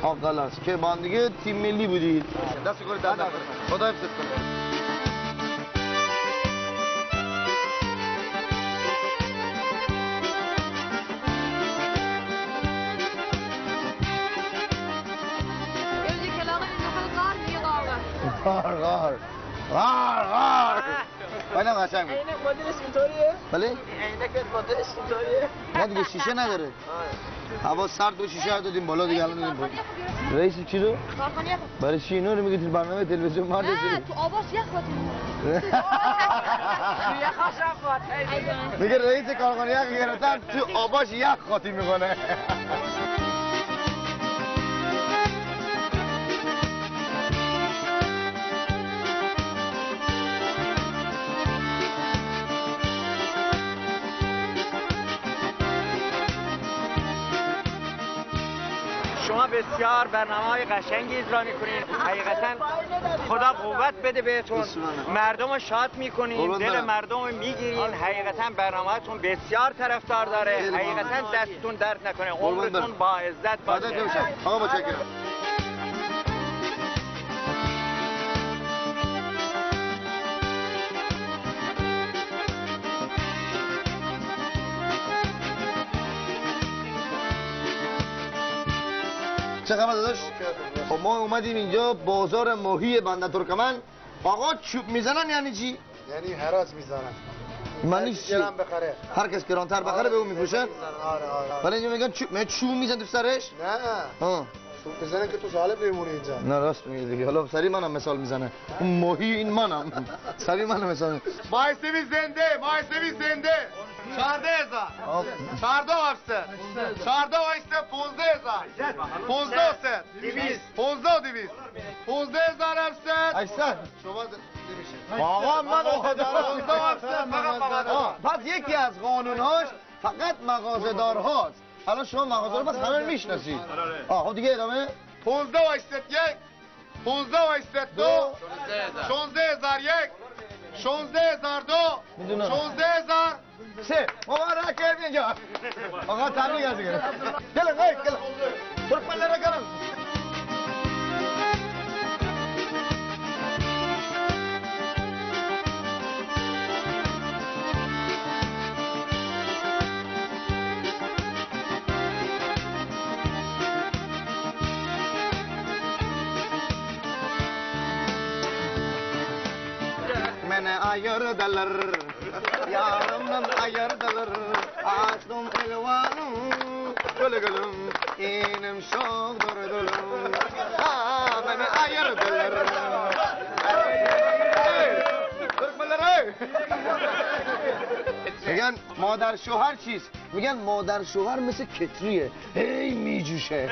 خلاص که با هم دیگه تیم ملی بودید. دست کنید در نکنید. خدا حفظت کنه. غار غار غار غار بایدم قشنگ بود. عینک مدلش اینطوریه؟ بله؟ عینکت مدلش اینطوریه؟ نه دیگه شیشه نداره. هوا سرد بود شیشه دادیم بالا دیگه الان دادیم پایین. رئیس چی رو؟ کارخانه برای چی اینو رو میگی تو برنامه تلویزیون مرد نه تو آواز یخ خاطر میگه رئیس کارخانه یخ گرفتن تو آباش یخ خاطی میکنه. شما بسیار برنامه‌های قشنگی اجرا می‌کنین. حقیقتاً خدا قوت بده بهتون. مردم رو شاد می‌کنین، دل مردم رو می‌گیرین. حقیقتاً برنامه‌تون بسیار طرفدار داره. حقیقتاً دستتون درد نکنه. عمرتون با عزت باشه. آقا متشکرم. چه خبر داداش؟ خب ما اومدیم اینجا بازار ماهی بنده ترکمن. آقا چوب میزنن یعنی چی؟ یعنی حراج میزنن. معنیش چی؟ گران بخره. هر کس گرانتر بخره به اون میفروشن؟ آره. ولی اینجا میگن چوب میزن تو سرش؟ نه. ها. چوب بزنن که تو سالم بمونی اینجا. نه راست میگی دیگه. حالا سری منم مثال میزنه. اون ماهی این منم. سری منم مثال. مایسوی زنده، مایسوی زنده. 14000. 14 افسر. 14 وایسته 15000. 15000. 200. 15200. 15000 افسر. 800. شما نمیشه. آقا من فقط پس یکی از قانونهاش فقط مغازه‌دارهاست. الان شما مغازه رو بس همه میشناسید. خب دیگه ادامه. 15 وایستد یک. 15 وایستد دو. 16001. 16002. 16000. سه. مبارک اینجا. آقا تبریک از دیگه. گلم گلم. ترکمن‌لere گلم. Beni ayırdılar, yarımdan ayırdılar. Açtım elvanım, gülü gülüm, inim şok durdular. Beni ayırdılar. Türkmenler میگن مادر شوهر چیست؟ میگن مادر شوهر مثل کتریه، هی میجوشه.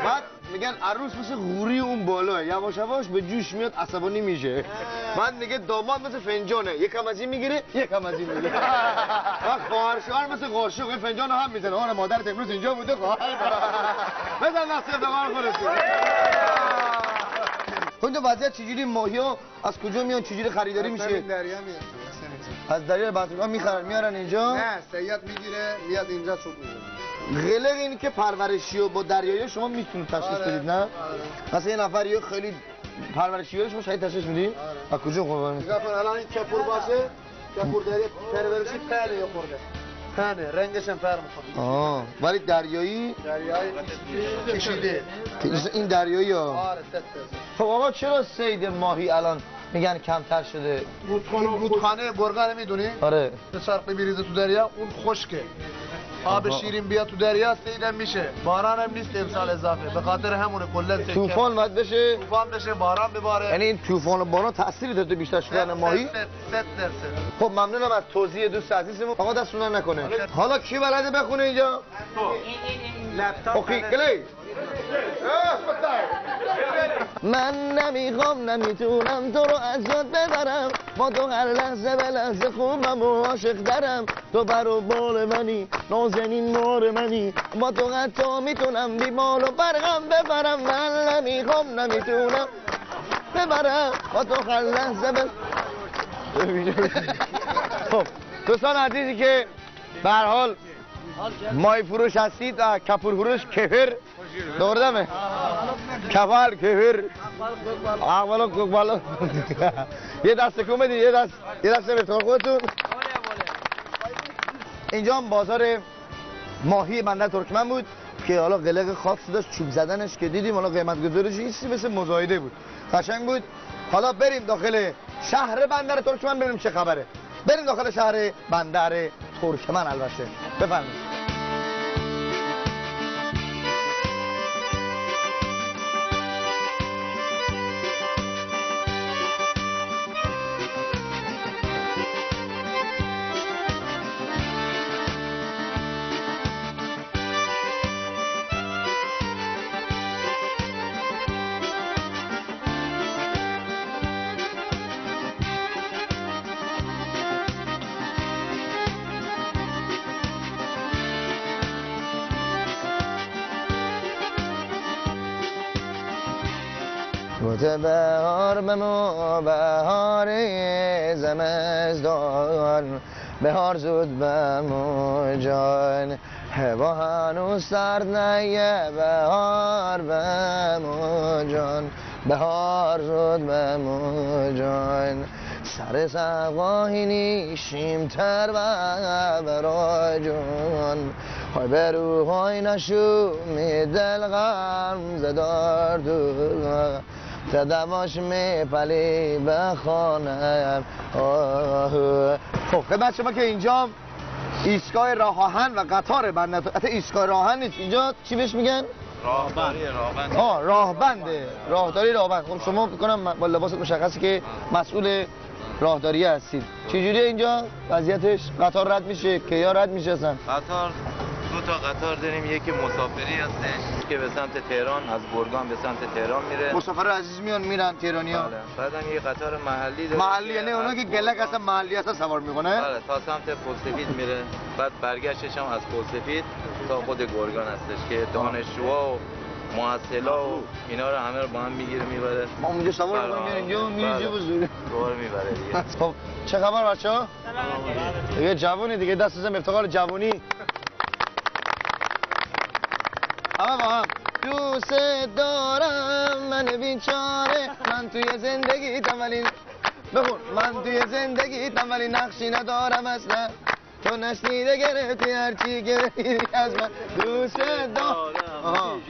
بعد میگن عروس مثل غوری اون بالاه، یواش یواش به جوش میاد عصبانی میشه. بعد میگه داماد مثل فنجانه، یکم از این میگیره یکم از این میگیره. بعد خواهر شوهر مثل قاشق، این فنجانو هم میزنه. آره مادرت امروز اینجا بوده خواهر. بزن دست افتخار خودتی. اونجا وضعیت چجوری ماهیا از کجا میان چجوری خریداری میشه؟ دریا میاد. از دریا بطرگاه میخرن میارن اینجا؟ نه سیاد میگیره میاد اینجا چوب میزنه. قلق اینی که پرورشی و با دریایی شما میتونید تشخیص بدید نه؟ مثلا یه نفری خیلی پرورشی شما شاید تشخیص میدید؟ از کجا قربانی؟ نگاه کن الان این کپور باشه کپور دریا پرورشی پهله یا خورده پهنه رنگش هم فرق میکنه. ولی دریایی کشیده این دریایی ها. آره 100%. خب آقا چرا صید ماهی الان میگن کمتر شده؟ رودخانه گرگان میدونی؟ آره. به شرقی میریزه تو دریا اون خشکه. آب شیرین بیاد تو دریا سیدم میشه. باران هم نیست امسال اضافه. به خاطر همونه کلا طوفان باید بشه. طوفان بشه باران بباره. یعنی این طوفان و باران تأثیری داره بیشتر شدن ماهی؟ 100%. خب ممنونم از توضیح دوست عزیزمون. آقا دستتون نکنه. حالا کی بلده بخونه اینجا؟ اوکی کلی. من نمیخوام نمیتونم تو رو از یاد ببرم، با تو هر لحظه به لحظه خوبم و عاشق درم، تو بر و بال منی نازنین مار منی، با تو حتی میتونم بی مال و برغم ببرم. من نمیخوام نمیتونم ببرم، با تو هر لحظه به خب دوستان عزیزی که به هر حال ماهی فروش هستید، کپور فروش کفر دوردمه کفر کفر اقبال کوکبالو یه دست کن بدید یه دست افتخار خودتون اینجا هم بازار ماهی بندر ترکمن بود که حالا قلق خاصی داشت چوب زدنش که دیدیم حالا قیمت گذارش چیزی مثل مزایده بود قشنگ بود حالا بریم داخل شهر بندر ترکمن ببینیم چه خبره بریم داخل شهر بندر ترکمن البته بفرمایید گوته بهار به ما بهار زمستان بهار زود به ما جان هوا هنوز سرد نیه بهار به ما جان بهار زود به ما جان سر سقاهی نیشیم تر و برای جان های بروهای نشومی دل غم زدار دو تدواش میپلی بخوانم خب خدمت شما که اینجا ایستگاه راه آهن و قطار بندر حتی ایستگاه راه آهن نیست اینجا چی بهش میگن؟ راهبند راهبنده راهداری راهبند خب شما بکنم با لباست مشخصی که مسئول راهداری هستید چجوریه اینجا وضعیتش؟ قطار رد میشه که یا رد میشه اصلا؟ قطار دو تا قطار داریم یکی مسافری هستش که به سمت تهران از گرگان به سمت تهران میره مسافر عزیز میان میرن تهرانی‌ها بعد هم یه قطار محلی داریم محلی یعنی اونا که گلک هستن محلی هستن سوار میکنه بله تا سمت پلسفید میره بعد برگشتش هم از پلسفید تا خود گرگان هستش که دانشجوها و محصلا و اینا رو همه رو با هم میگیره میبره ما اونجا سوار میکنیم اینجا میریزی بزرگ دور میبره دیگه خب چه خبر بچه‌ها دیگه جوونی دیگه دست بزن افتخار جوونی همه با هم دوست دارم من بیچاره من توی زندگیتم ولی بخون من توی زندگیتم ولی نقشی ندارم اصلا تو نشنیده گرفتی هرچی گرفتی از من دوست دارم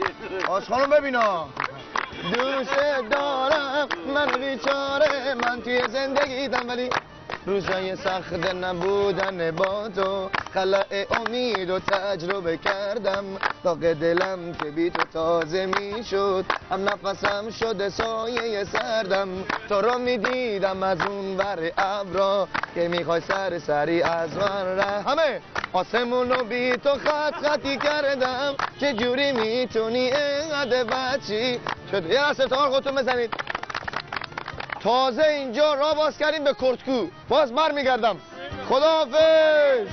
آشخانم ببینا دوست دارم من بیچاره من توی زندگیتم ولی روزای سخت نبودن با تو خلأ امید و تجربه کردم داغ دلم که بی تو تازه می شد هم نفسم شده سایه سردم تو رو می دیدم از اون ور ابرا که میخوای سری از من ره همه آسمونو بی تو خطی کردم چه جوری میتونی اینقدر بچی شد یه دست افتخار خودتون بزنید تازه اینجا را باز کردیم به کرتکو باز برمیگردم خداحافظ